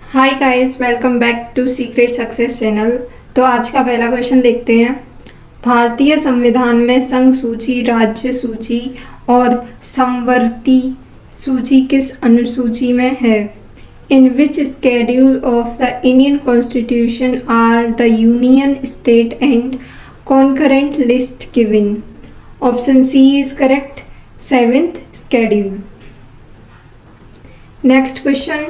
Hi guys, welcome back to secret success channel. तो आज का पहला क्वेश्चन देखते हैं। भारतीय संविधान में संघ सूची, राज्य सूची और समवर्ती सूची किस अनुसूची में है? In which schedule of the Indian constitution are the union state and concurrent list given? Option C is correct, 7th schedule. Next question.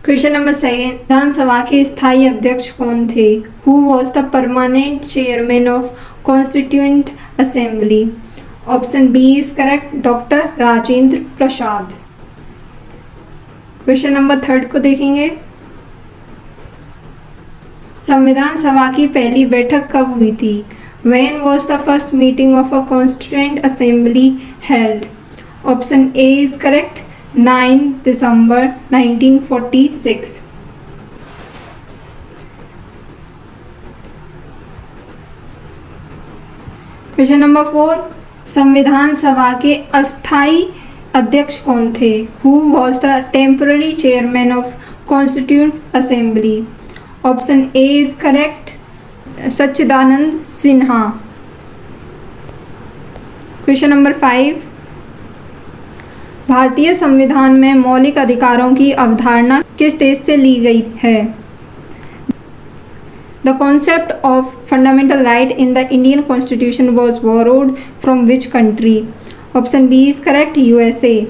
Question number 2, विधानसभा के स्थायी अध्यक्ष कौन थे? Who was the permanent chairman of constituent assembly? Option B is correct, doctor Rajendra Prasad. Question number 3 को देखेंगे। संविधान सभा की पहली बैठक कब हुई थी? When was the first meeting of a constituent assembly held? Option A is correct, 9 December 1946. Question number 4, संविधान सभा के अस्थायी अध्यक्ष कौन थे? Who was the temporary chairman of Constituent Assembly? Option A is correct, Sachchidanand Sinha. Question number 5, भारतीय संविधान में मौलिक अधिकारों की अवधारणा किस देश से ली गई है? The concept of fundamental right in the Indian constitution was borrowed from which country? Option B is correct, USA.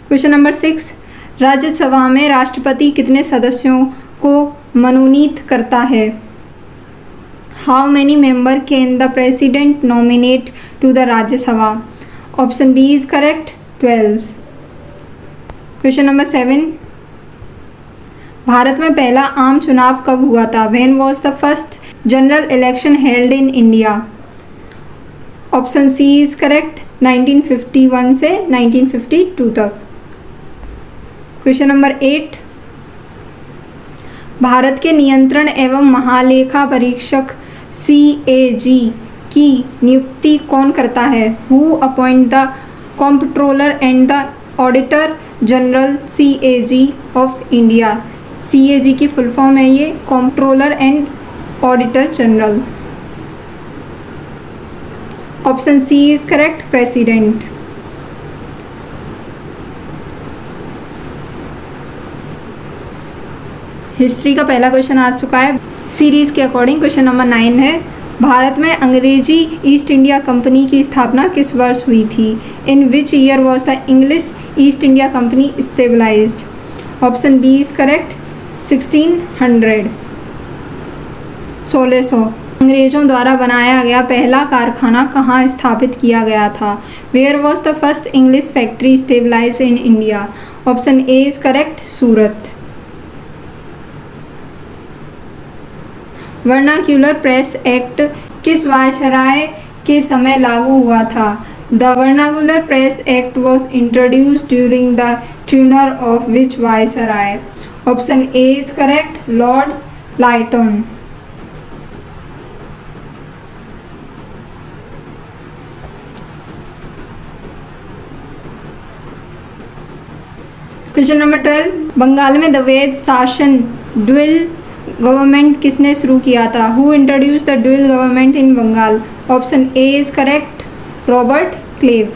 Question number 6, Rajya Sabha में राष्ट्रपति कितने सदस्यों को मनोनीत करता है? How many member can the president nominate to the Rajya Sabha? Option B is correct, 12। Question number 7, Bharat में पहला आम चुनाव कब हुआ था? When was the first general election held in India? Option C is correct, 1951 से 1952 तक। क्वेश्चन नंबर 8, भारत के नियंत्रण एवं महालेखा परीक्षक CAG की नियुक्ति कौन करता है? Who appoint the controller and the auditor general CAG of India? CAG की फुल फॉर्म है ये controller and auditor general. Option C is correct, president. History का पहला क्वेश्चन आ चुका है सीरीज के अकॉर्डिंग। क्वेश्चन नंबर 9 है, भारत में अंग्रेजी ईस्ट इंडिया कंपनी की स्थापना किस वर्ष हुई थी? In which year was the English East India Company established? Option B is correct, 1600। 1600। अंग्रेजों द्वारा बनाया गया पहला कारखाना कहाँ स्थापित किया गया था? Where was the first English factory stabilize in India? Option A is correct, Surat. Vernacular press act किस वायसराय के समय लागू हुआ था? The vernacular press act was introduced during the tenure of which viceroy? Option A is correct, lord Lytton. Question number 12, Bengal में द्वैध शासन dual government किसने शुरू किया था? Who introduce the dual government in Bengal? Option A is correct, Robert Clive.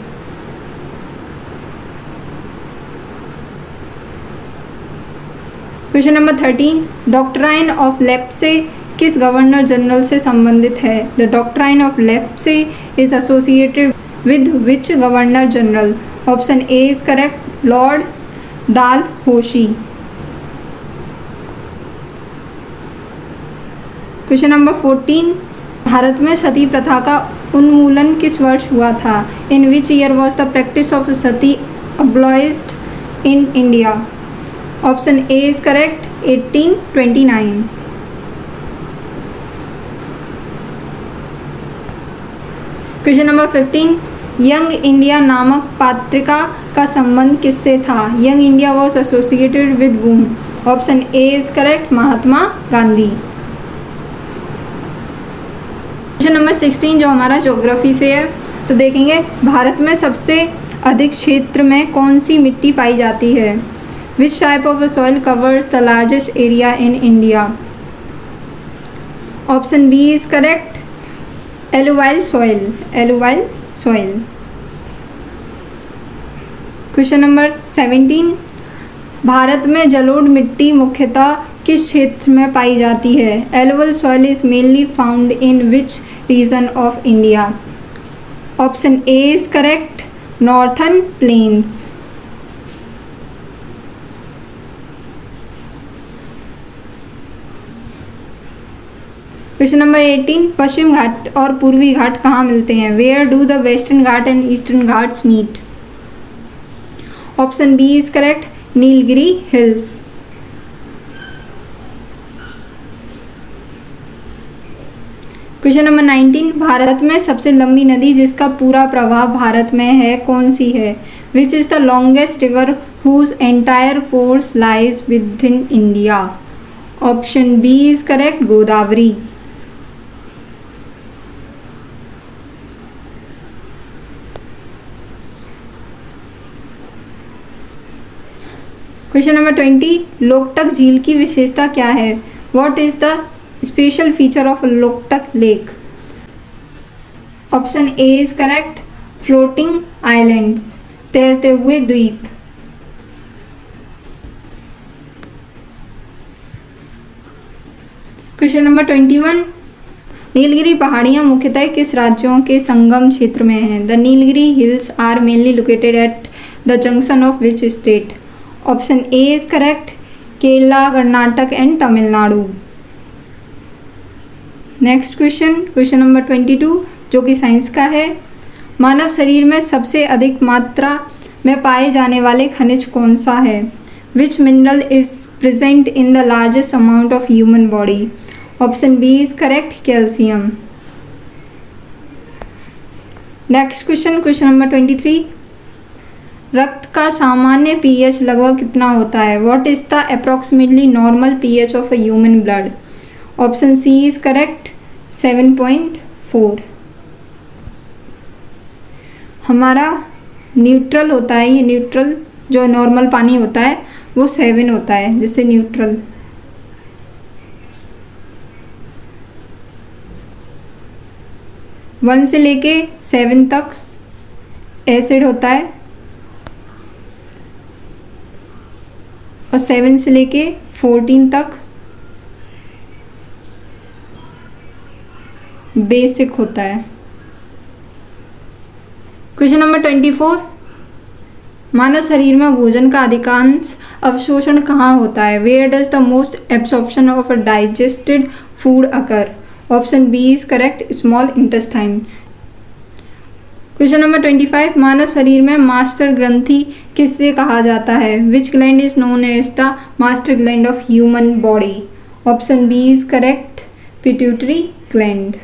Question number 13, doctrine of lapse किस governor general से संबंधित है? The doctrine of lapse is associated with which governor general? Option A is correct, Lord Dalhousie. Question number 14, Bharat में सती प्रथा का उन्मूलन किस वर्ष हुआ था? In which year was the practice of sati abolished in India? Option A is correct, 1829। Question number 15, Young India नामक पत्रिका का संबंध किससे था? Young India was associated with whom? Option A is correct, Mahatma Gandhi. Question number 16 जो हमारा ज्योग्राफी से है, तो देखेंगे भारत में सबसे अधिक क्षेत्र में कौन सी मिट्टी पाई जाती है। Which type of soil covers the largest area in India. Option B is correct, alluvial soil, alluvial soil. Question number 17 Bharat में जलोढ़ मिट्टी मुख्यतः किस क्षेत्र में पाई जाती है। Alluvial soil is mainly found in which region of India. Option A is correct, northern plains. Question number 18 पश्चिम घाट और पूर्वी घाट कहाँ मिलते हैं। Where do the Western Ghat and Eastern Ghats meet. Option B is correct, Nilgiri Hills. Question number 19 Bharat में सबसे लंबी नदी जिसका पूरा प्रवाह भारत में है कौन सी है। Which is the longest river whose entire course lies within India. Option B is correct, Godavari. Question number 20 Loktak झील की विशेषता क्या है। What is the special feature of Loktak lake. Option A is correct, floating islands, तैरते हुए द्वीप। Question number 21 Nilgiri पहाड़ियां मुख्यतः किस राज्यों के संगम क्षेत्र में हैं। The Nilgiri hills are mainly located at the junction of which state. Option A is correct, Kerala, Karnataka and Tamil Nadu. Next question number 22 जो कि साइंस का है। मानव शरीर में सबसे अधिक मात्रा में पाए जाने वाले खनिज कौन सा है। Which mineral is present in the largest amount of human body. Option B is correct, calcium. Next question number 23 रक्त का सामान्य पीएच लगभग कितना होता है। What is the approximately normal pH of a human blood. Option C is correct, 7.4। हमारा neutral होता है, ये न्यूट्रल जो नॉर्मल पानी होता है वो 7 होता है, जैसे न्यूट्रल। वन से लेके 7 तक एसिड होता है और 7 से लेके 14 तक बेसिक होता है। क्वेश्चन नंबर 24 मानव शरीर में भोजन का अधिकांश अवशोषण कहाँ होता है। Where does the most absorption of a digested food occur. Option B is correct, small intestine. Question number 25 मानव शरीर में मास्टर ग्रंथि किससे कहा जाता है। Which gland is known as the master gland of human body. Option B is correct, pituitary gland.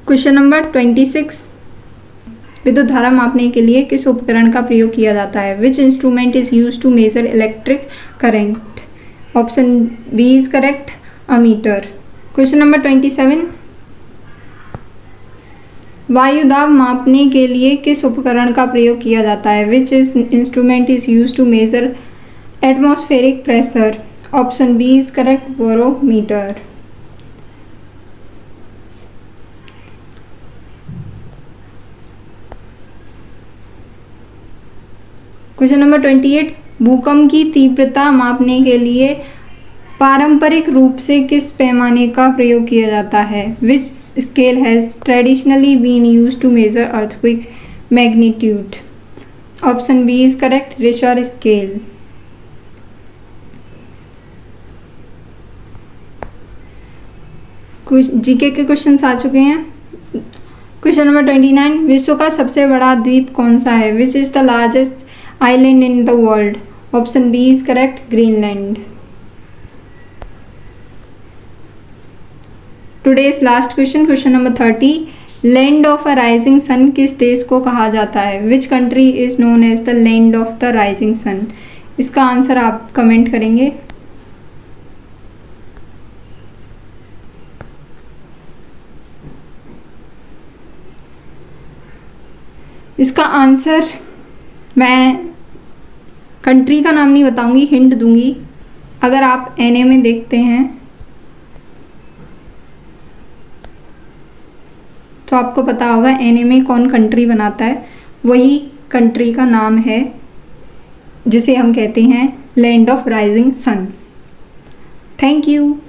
Question number 26 विद्युत धारा मापने के लिए किस उपकरण का प्रयोग किया जाता है। Which instrument is use to measure electric current. Option B is correct, ammeter. Question number 27 वायु दाब मापने के लिए किस उपकरण का प्रयोग किया जाता है। Which is instrument is use to measure atmospheric pressure. Option B is correct, barometer. Question number 28 भूकंप की तीव्रता मापने के लिए पारंपरिक रूप से किस पैमाने का प्रयोग किया जाता है। Which scale has traditionally been used to measure earthquake magnitude. Option B is correct, Richter scale. कुछ जीके के क्वेश्चंस आ चुके हैं। क्वेश्चन नंबर 29 विश्व का सबसे बड़ा द्वीप कौन सा है। Which is the largest island in the world. Option B is correct, Greenland. Today's last question number 30 land of a rising sun किस देश को कहा जाता है। Which country is known as the land of the rising sun. इसका answer आप comment करेंगे। इसका आंसर मैं कंट्री का नाम नहीं बताऊंगी, हिंट दूंगी। अगर आप एनिमे देखते हैं तो आपको पता होगा एनिमे कौन कंट्री बनाता है, वही कंट्री का नाम है जिसे हम कहते हैं land of rising sun. Thank you.